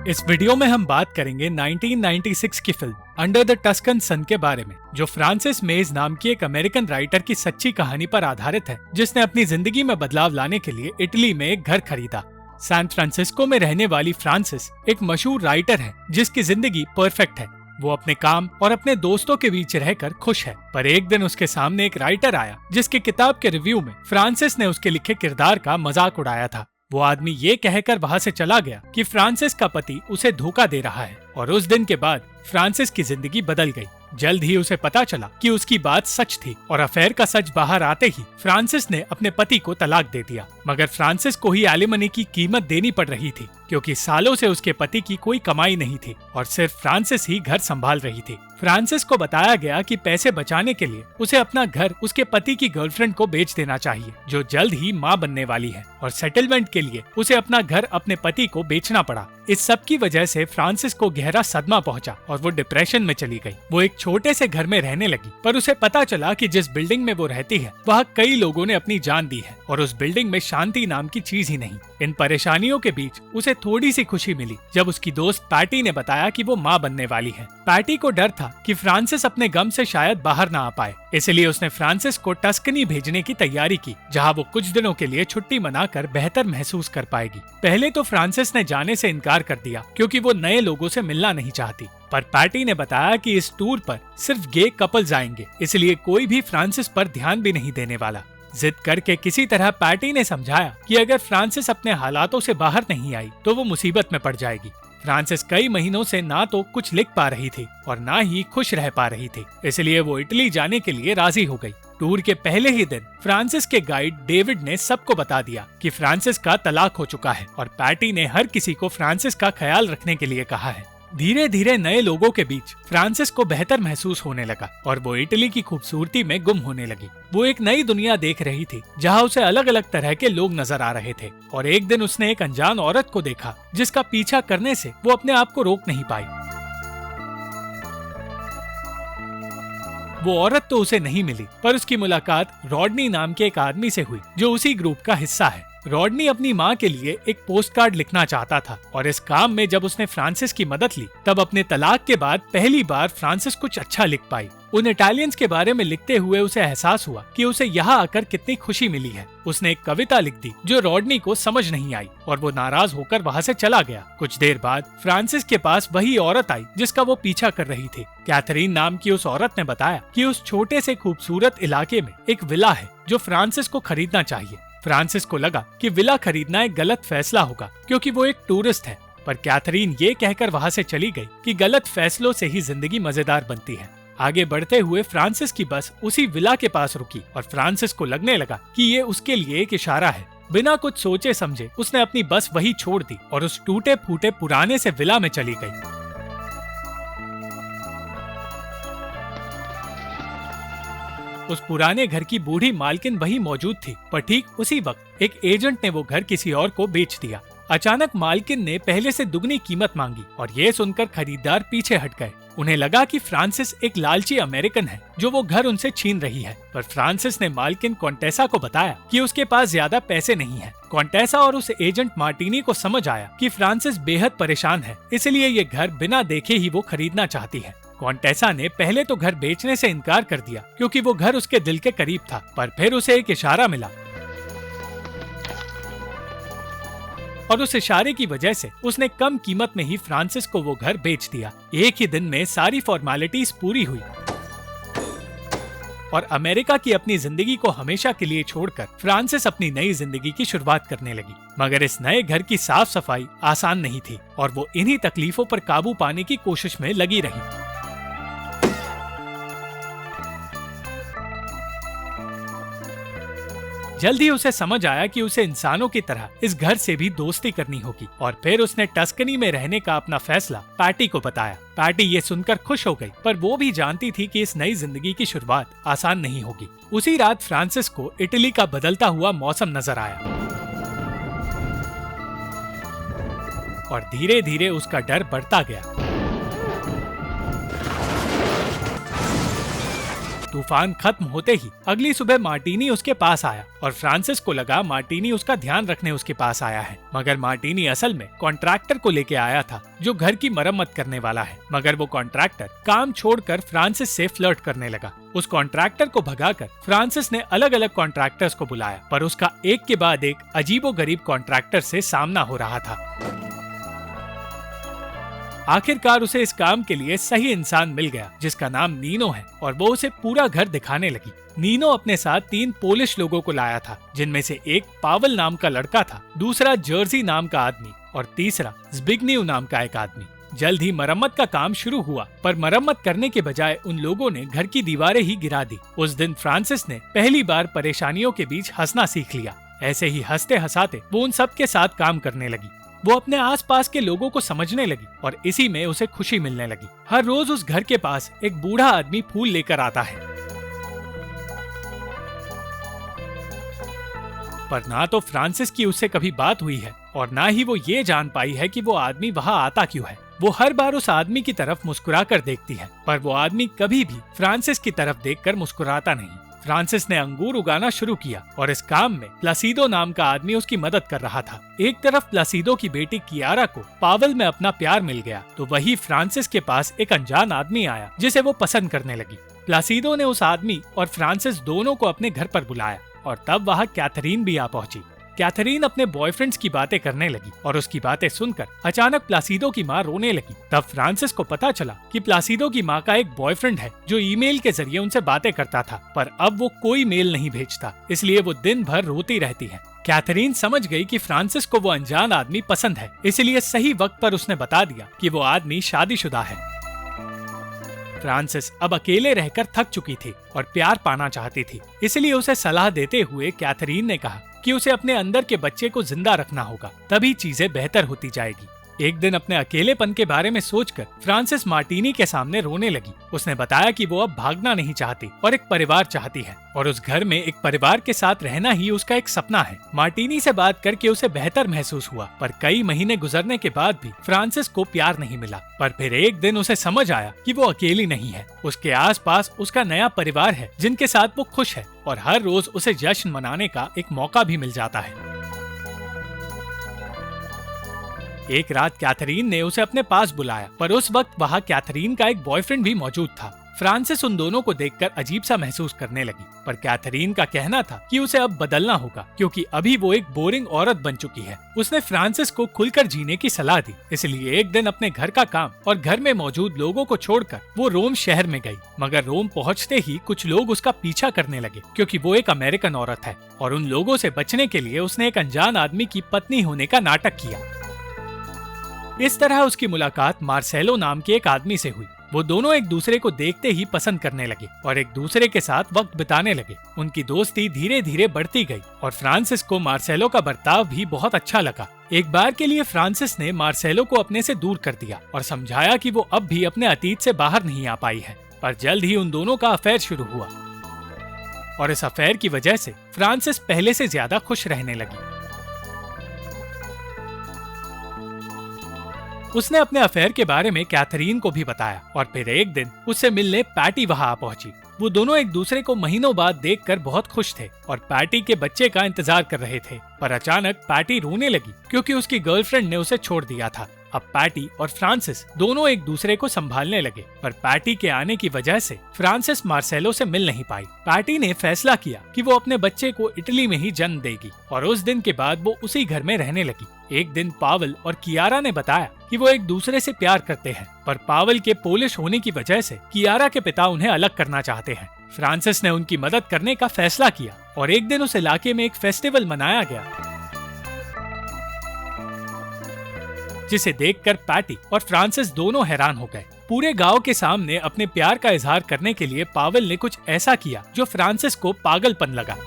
इस वीडियो में हम बात करेंगे 1996 की फिल्म अंडर द टस्कन सन के बारे में, जो फ्रांसिस मेज नाम की एक अमेरिकन राइटर की सच्ची कहानी पर आधारित है, जिसने अपनी जिंदगी में बदलाव लाने के लिए इटली में एक घर खरीदा। सैन फ्रांसिस्को में रहने वाली फ्रांसिस एक मशहूर राइटर है जिसकी जिंदगी परफेक्ट है। वो अपने काम और अपने दोस्तों के बीच रहकर खुश है, पर एक दिन उसके सामने एक राइटर आया जिसकी किताब के रिव्यू में फ्रांसिस ने उसके लिखे किरदार का मजाक उड़ाया था। वो आदमी ये कहकर वहाँ से चला गया कि फ्रांसिस का पति उसे धोखा दे रहा है, और उस दिन के बाद फ्रांसिस की जिंदगी बदल गई। जल्द ही उसे पता चला कि उसकी बात सच थी, और अफेयर का सच बाहर आते ही फ्रांसिस ने अपने पति को तलाक दे दिया। मगर फ्रांसिस को ही एलिमनी की कीमत देनी पड़ रही थी, क्योंकि सालों से उसके पति की कोई कमाई नहीं थी और सिर्फ फ्रांसिस ही घर संभाल रही थी। फ्रांसिस को बताया गया कि पैसे बचाने के लिए उसे अपना घर उसके पति की गर्लफ्रेंड को बेच देना चाहिए, जो जल्द ही मां बनने वाली है, और सेटलमेंट के लिए उसे अपना घर अपने पति को बेचना पड़ा। इस सब की वजह से फ्रांसिस को गहरा सदमा पहुंचा और वो डिप्रेशन में चली गई। वो एक छोटे से घर में रहने लगी, पर उसे पता चला कि जिस बिल्डिंग में वो रहती है वहाँ कई लोगों ने अपनी जान दी है और उस बिल्डिंग में शांति नाम की चीज ही नहीं। इन परेशानियों के बीच उसे थोड़ी सी खुशी मिली जब उसकी दोस्त पैटी ने बताया कि वो माँ बनने वाली है। पैटी को डर था कि फ्रांसिस अपने गम से शायद बाहर ना आ पाए, इसलिए उसने फ्रांसिस को टस्कनी भेजने की तैयारी की, जहाँ वो कुछ दिनों के लिए छुट्टी मनाकर बेहतर महसूस कर पाएगी। पहले तो फ्रांसिस ने जाने से इनकार कर दिया क्योंकि वो नए लोगों से मिलना नहीं चाहती, पर पैटी ने बताया कि इस टूर पर सिर्फ गे कपल्स आएंगे, इसलिए कोई भी फ्रांसिस पर ध्यान भी नहीं देने वाला। जिद करके किसी तरह पैटी ने समझाया कि अगर फ्रांसिस अपने हालातों से बाहर नहीं आई तो वो मुसीबत में पड़ जाएगी। फ्रांसिस कई महीनों से ना तो कुछ लिख पा रही थी और ना ही खुश रह पा रही थी, इसलिए वो इटली जाने के लिए राजी हो गई। टूर के पहले ही दिन फ्रांसिस के गाइड डेविड ने सबको बता दिया कि फ्रांसिस का तलाक हो चुका है, और पैटी ने हर किसी को फ्रांसिस का ख्याल रखने के लिए कहा है। धीरे धीरे नए लोगों के बीच फ्रांसिस को बेहतर महसूस होने लगा और वो इटली की खूबसूरती में गुम होने लगी। वो एक नई दुनिया देख रही थी जहाँ उसे अलग अलग तरह के लोग नजर आ रहे थे, और एक दिन उसने एक अनजान औरत को देखा जिसका पीछा करने से वो अपने आप को रोक नहीं पाई। वो औरत तो उसे नहीं मिली, पर उसकी मुलाकात रॉडनी नाम के एक आदमी से हुई जो उसी ग्रुप का हिस्सा है। रॉडनी अपनी माँ के लिए एक पोस्ट कार्ड लिखना चाहता था, और इस काम में जब उसने फ्रांसिस की मदद ली तब अपने तलाक के बाद पहली बार फ्रांसिस कुछ अच्छा लिख पाई। उन इटालियंस के बारे में लिखते हुए उसे एहसास हुआ कि उसे यहाँ आकर कितनी खुशी मिली है। उसने एक कविता लिख दी जो रॉडनी को समझ नहीं आई, और वो नाराज होकर वहाँ से चला गया। कुछ देर बाद फ्रांसिस के पास वही औरत आई जिसका वो पीछा कर रही थी। कैथरीन नाम की उस औरत ने बताया कि उस छोटे से खूबसूरत इलाके में एक विला है जो फ्रांसिस को खरीदना चाहिए। फ्रांसिस को लगा कि विला खरीदना एक गलत फैसला होगा क्योंकि वो एक टूरिस्ट है, पर कैथरीन ये कहकर वहाँ से चली गई कि गलत फैसलों से ही जिंदगी मजेदार बनती है। आगे बढ़ते हुए फ्रांसिस की बस उसी विला के पास रुकी, और फ्रांसिस को लगने लगा कि ये उसके लिए एक इशारा है। बिना कुछ सोचे समझे उसने अपनी बस वही छोड़ दी और उस टूटे फूटे पुराने से विला में चली गई। उस पुराने घर की बूढ़ी मालकिन वही मौजूद थी, पर ठीक उसी वक्त एक एजेंट ने वो घर किसी और को बेच दिया। अचानक मालकिन ने पहले से दुगनी कीमत मांगी, और ये सुनकर खरीदार पीछे हट गए। उन्हें लगा कि फ्रांसिस एक लालची अमेरिकन है जो वो घर उनसे छीन रही है, पर फ्रांसिस ने मालकिन कॉन्टेसा को बताया कि उसके पास ज्यादा पैसे नहीं हैं। कॉन्टेसा और उस एजेंट मार्टिनी को समझ आया कि फ्रांसिस बेहद परेशान है, इसलिए ये घर बिना देखे ही वो खरीदना चाहती है। कॉन्टेसा ने पहले तो घर बेचने से इनकार कर दिया क्योंकि वो घर उसके दिल के करीब था, पर फिर उसे एक इशारा मिला, और उस इशारे की वजह से उसने कम कीमत में ही फ्रांसिस को वो घर बेच दिया। एक ही दिन में सारी फॉर्मेलिटीज पूरी हुई और अमेरिका की अपनी जिंदगी को हमेशा के लिए छोड़कर फ्रांसिस अपनी नई जिंदगी की शुरुआत करने लगी। मगर इस नए घर की साफ सफाई आसान नहीं थी, और वो इन्हीं तकलीफों पर काबू पाने की कोशिश में लगी रही। जल्द ही उसे समझ आया कि उसे इंसानों की तरह इस घर से भी दोस्ती करनी होगी, और फिर उसने टस्कनी में रहने का अपना फैसला पैटी को बताया। पैटी ये सुनकर खुश हो गई, पर वो भी जानती थी कि इस नई जिंदगी की शुरुआत आसान नहीं होगी। उसी रात फ्रांसिस को इटली का बदलता हुआ मौसम नजर आया, और धीरे धीरे उसका डर बढ़ता गया। तूफान खत्म होते ही अगली सुबह मार्टिनी उसके पास आया और फ्रांसिस को लगा मार्टिनी उसका ध्यान रखने उसके पास आया है, मगर मार्टिनी असल में कॉन्ट्रैक्टर को लेके आया था जो घर की मरम्मत करने वाला है। मगर वो कॉन्ट्रैक्टर काम छोड़कर फ्रांसिस से फ्लर्ट करने लगा। उस कॉन्ट्रैक्टर को भगाकर फ्रांसिस ने अलग अलग कॉन्ट्रैक्टर्स को बुलाया, पर उसका एक के बाद एक अजीबोगरीब कॉन्ट्रैक्टर से सामना हो रहा था। आखिरकार उसे इस काम के लिए सही इंसान मिल गया जिसका नाम नीनो है, और वो उसे पूरा घर दिखाने लगी। नीनो अपने साथ 3 पोलिश लोगों को लाया था, जिनमें से एक पावल नाम का लड़का था, दूसरा जर्सी नाम का आदमी और तीसरा ज़्बिग्नीव नाम का एक आदमी। जल्द ही मरम्मत का काम शुरू हुआ, पर मरम्मत करने के बजाय उन लोगों ने घर की दीवारें ही गिरा दी। उस दिन फ्रांसिस ने पहली बार परेशानियों के बीच हंसना सीख लिया। ऐसे ही हंसते हंसाते वो उन सब के साथ काम करने लगी। वो अपने आसपास के लोगों को समझने लगी और इसी में उसे खुशी मिलने लगी। हर रोज उस घर के पास एक बूढ़ा आदमी फूल लेकर आता है, पर ना तो फ्रांसिस की उससे कभी बात हुई है और ना ही वो ये जान पाई है कि वो आदमी वहाँ आता क्यों है। वो हर बार उस आदमी की तरफ मुस्कुरा कर देखती है, पर वो आदमी कभी भी फ्रांसिस की तरफ देखकर मुस्कुराता नहीं। फ्रांसिस ने अंगूर उगाना शुरू किया और इस काम में प्लासिडो नाम का आदमी उसकी मदद कर रहा था। एक तरफ प्लासिडो की बेटी कियारा को पावल में अपना प्यार मिल गया, तो वही फ्रांसिस के पास एक अनजान आदमी आया जिसे वो पसंद करने लगी। प्लासिडो ने उस आदमी और फ्रांसिस दोनों को अपने घर पर बुलाया और तब वहाँ कैथरीन भी आ पहुंची। कैथरीन अपने बॉयफ्रेंड्स की बातें करने लगी और उसकी बातें सुनकर अचानक प्लासिडो की माँ रोने लगी। तब फ्रांसिस को पता चला कि प्लासिडो की माँ का एक बॉयफ्रेंड है जो ईमेल के जरिए उनसे बातें करता था, पर अब वो कोई मेल नहीं भेजता, इसलिए वो दिन भर रोती रहती है। कैथरीन समझ गई कि फ्रांसिस को वो अनजान आदमी पसंद है, इसलिए सही वक्त पर उसने बता दिया कि वो आदमी शादीशुदा है। फ्रांसिस अब अकेले रहकर थक चुकी थी और प्यार पाना चाहती थी, इसलिए उसे सलाह देते हुए कैथरीन ने कहा कि उसे अपने अंदर के बच्चे को जिंदा रखना होगा, तभी चीजें बेहतर होती जाएगी। एक दिन अपने अकेलेपन के बारे में सोचकर फ्रांसिस मार्टिनी के सामने रोने लगी। उसने बताया कि वो अब भागना नहीं चाहती और एक परिवार चाहती है और उस घर में एक परिवार के साथ रहना ही उसका एक सपना है। मार्टिनी से बात करके उसे बेहतर महसूस हुआ, पर कई महीने गुजरने के बाद भी फ्रांसिस को प्यार नहीं मिला। पर फिर एक दिन उसे समझ आया कि वो अकेली नहीं है, उसके आसपास उसका नया परिवार है जिनके साथ वो खुश है और हर रोज उसे जश्न मनाने का एक मौका भी मिल जाता है। एक रात कैथरीन ने उसे अपने पास बुलाया, पर उस वक्त वहाँ कैथरीन का एक बॉयफ्रेंड भी मौजूद था। फ्रांसिस उन दोनों को देखकर अजीब सा महसूस करने लगी, पर कैथरीन का कहना था कि उसे अब बदलना होगा क्योंकि अभी वो एक बोरिंग औरत बन चुकी है। उसने फ्रांसिस को खुलकर जीने की सलाह दी, इसलिए एक दिन अपने घर का काम और घर में मौजूद लोगों को छोड़कर वो रोम शहर में गई। मगर रोम पहुँचते ही कुछ लोग उसका पीछा करने लगे क्योंकि वो एक अमेरिकन औरत है, और उन लोगों से बचने के लिए उसने एक अनजान आदमी की पत्नी होने का नाटक किया। इस तरह उसकी मुलाकात मार्सेलो नाम के एक आदमी से हुई। वो दोनों एक दूसरे को देखते ही पसंद करने लगे और एक दूसरे के साथ वक्त बिताने लगे। उनकी दोस्ती धीरे धीरे बढ़ती गई और फ्रांसिस को मार्सेलो का बर्ताव भी बहुत अच्छा लगा। एक बार के लिए फ्रांसिस ने मार्सेलो को अपने से दूर कर दिया और समझाया कि वो अब भी अपने अतीत से बाहर नहीं आ पाई है। पर जल्द ही उन दोनों का अफेयर शुरू हुआ और इस अफेयर की वजह से फ्रांसिस पहले से ज्यादा खुश रहने लगी। उसने अपने अफेयर के बारे में कैथरीन को भी बताया और फिर एक दिन उससे मिलने पैटी वहां आ पहुंची। वो दोनों एक दूसरे को महीनों बाद देखकर बहुत खुश थे और पैटी के बच्चे का इंतजार कर रहे थे। पर अचानक पैटी रोने लगी क्योंकि उसकी गर्लफ्रेंड ने उसे छोड़ दिया था। अब पैटी और फ्रांसिस दोनों एक दूसरे को संभालने लगे, पर पैटी के आने की वजह से फ्रांसिस मार्सेलो से मिल नहीं पाई। पैटी ने फैसला किया कि वो अपने बच्चे को इटली में ही जन्म देगी और उस दिन के बाद वो उसी घर में रहने लगी। एक दिन पावल और कियारा ने बताया कि वो एक दूसरे से प्यार करते हैं, पर पावल के पोलिश होने की वजह से कियारा के पिता उन्हें अलग करना चाहते हैं। फ्रांसिस ने उनकी मदद करने का फैसला किया और एक दिन उस इलाके में एक फेस्टिवल मनाया गया, जिसे देखकर पैटी और फ्रांसिस दोनों हैरान हो गए। पूरे गांव के सामने अपने प्यार का इजहार करने के लिए पावल ने कुछ ऐसा किया जो फ्रांसिस को पागलपन लगा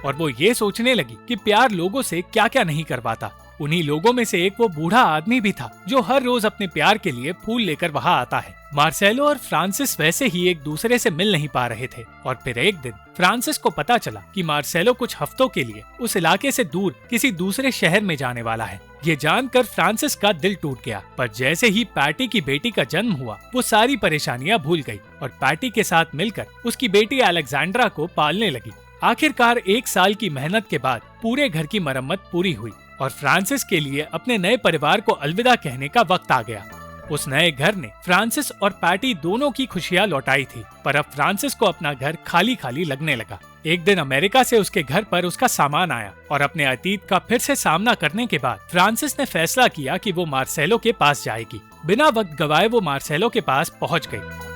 और वो ये सोचने लगी कि प्यार लोगों से क्या क्या नहीं करवाता। उन्हीं लोगों में से एक वो बूढ़ा आदमी भी था जो हर रोज अपने प्यार के लिए फूल लेकर वहाँ आता है। मार्सेलो और फ्रांसिस वैसे ही एक दूसरे से मिल नहीं पा रहे थे और फिर एक दिन फ्रांसिस को पता चला कि मार्सेलो कुछ हफ्तों के लिए उस इलाके से दूर किसी दूसरे शहर में जाने वाला है। ये जानकर फ्रांसिस का दिल टूट गया, पर जैसे ही पैटी की बेटी का जन्म हुआ वो सारी परेशानियां भूल गई और पैटी के साथ मिलकर उसकी बेटी अलेक्जेंड्रा को पालने लगी। आखिरकार 1 साल की मेहनत के बाद पूरे घर की मरम्मत पूरी हुई और फ्रांसिस के लिए अपने नए परिवार को अलविदा कहने का वक्त आ गया। उस नए घर ने फ्रांसिस और पैटी दोनों की खुशियां लौटाई थी, पर अब फ्रांसिस को अपना घर खाली खाली लगने लगा। एक दिन अमेरिका से उसके घर पर उसका सामान आया और अपने अतीत का फिर से सामना करने के बाद फ्रांसिस ने फैसला किया कि वो मार्सेलो के पास जाएगी। बिना वक्त गवाए वो मार्सेलो के पास पहुंच गई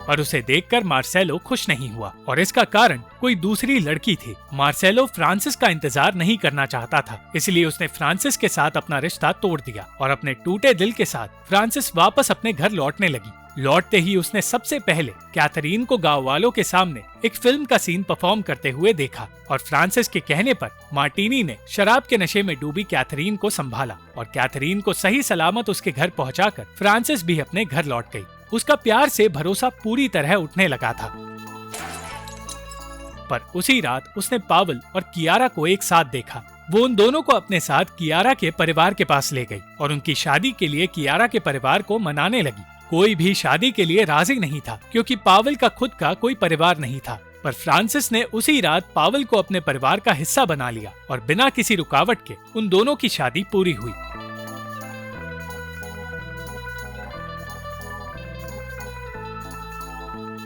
और उसे देखकर मार्सेलो खुश नहीं हुआ और इसका कारण कोई दूसरी लड़की थी। मार्सेलो फ्रांसिस का इंतजार नहीं करना चाहता था, इसलिए उसने फ्रांसिस के साथ अपना रिश्ता तोड़ दिया और अपने टूटे दिल के साथ फ्रांसिस वापस अपने घर लौटने लगी। लौटते ही उसने सबसे पहले कैथरीन को गांव वालों के सामने एक फिल्म का सीन परफॉर्म करते हुए देखा और फ्रांसिस के कहने पर मार्टिनी ने शराब के नशे में डूबी कैथरीन को संभाला और कैथरीन को सही सलामत उसके घर पहुंचाकर फ्रांसिस भी अपने घर लौट गई। उसका प्यार से भरोसा पूरी तरह उठने लगा था। पर उसी रात उसने पावल और कियारा को एक साथ देखा। वो उन दोनों को अपने साथ कियारा के परिवार के पास ले गई और उनकी शादी के लिए कियारा के परिवार को मनाने लगी। कोई भी शादी के लिए राजी नहीं था क्योंकि पावल का खुद का कोई परिवार नहीं था, पर फ्रांसिस ने उसी रात पावल को अपने परिवार का हिस्सा बना लिया और बिना किसी रुकावट के उन दोनों की शादी पूरी हुई।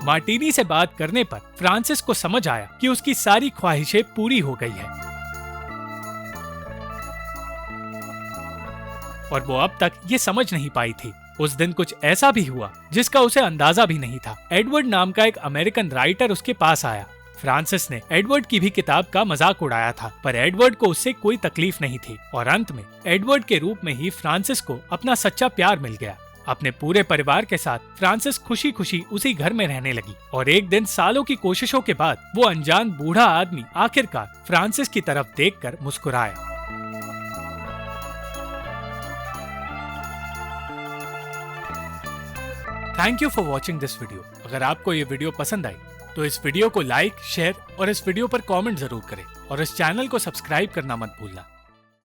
मार्टिनी से बात करने पर फ्रांसिस को समझ आया कि उसकी सारी ख्वाहिशें पूरी हो गई है और वो अब तक ये समझ नहीं पाई थी। उस दिन कुछ ऐसा भी हुआ जिसका उसे अंदाजा भी नहीं था। एडवर्ड नाम का एक अमेरिकन राइटर उसके पास आया। फ्रांसिस ने एडवर्ड की भी किताब का मजाक उड़ाया था, पर एडवर्ड को उससे कोई तकलीफ नहीं थी और अंत में एडवर्ड के रूप में ही फ्रांसिस को अपना सच्चा प्यार मिल गया। अपने पूरे परिवार के साथ फ्रांसिस खुशी खुशी उसी घर में रहने लगी और एक दिन सालों की कोशिशों के बाद वो अनजान बूढ़ा आदमी आखिरकार फ्रांसिस की तरफ देखकर मुस्कुराया। Thank you for watching this video. अगर आपको ये वीडियो पसंद आई तो इस वीडियो को लाइक, शेयर और इस वीडियो पर कमेंट जरूर करें और इस चैनल को सब्सक्राइब करना मत भूलना।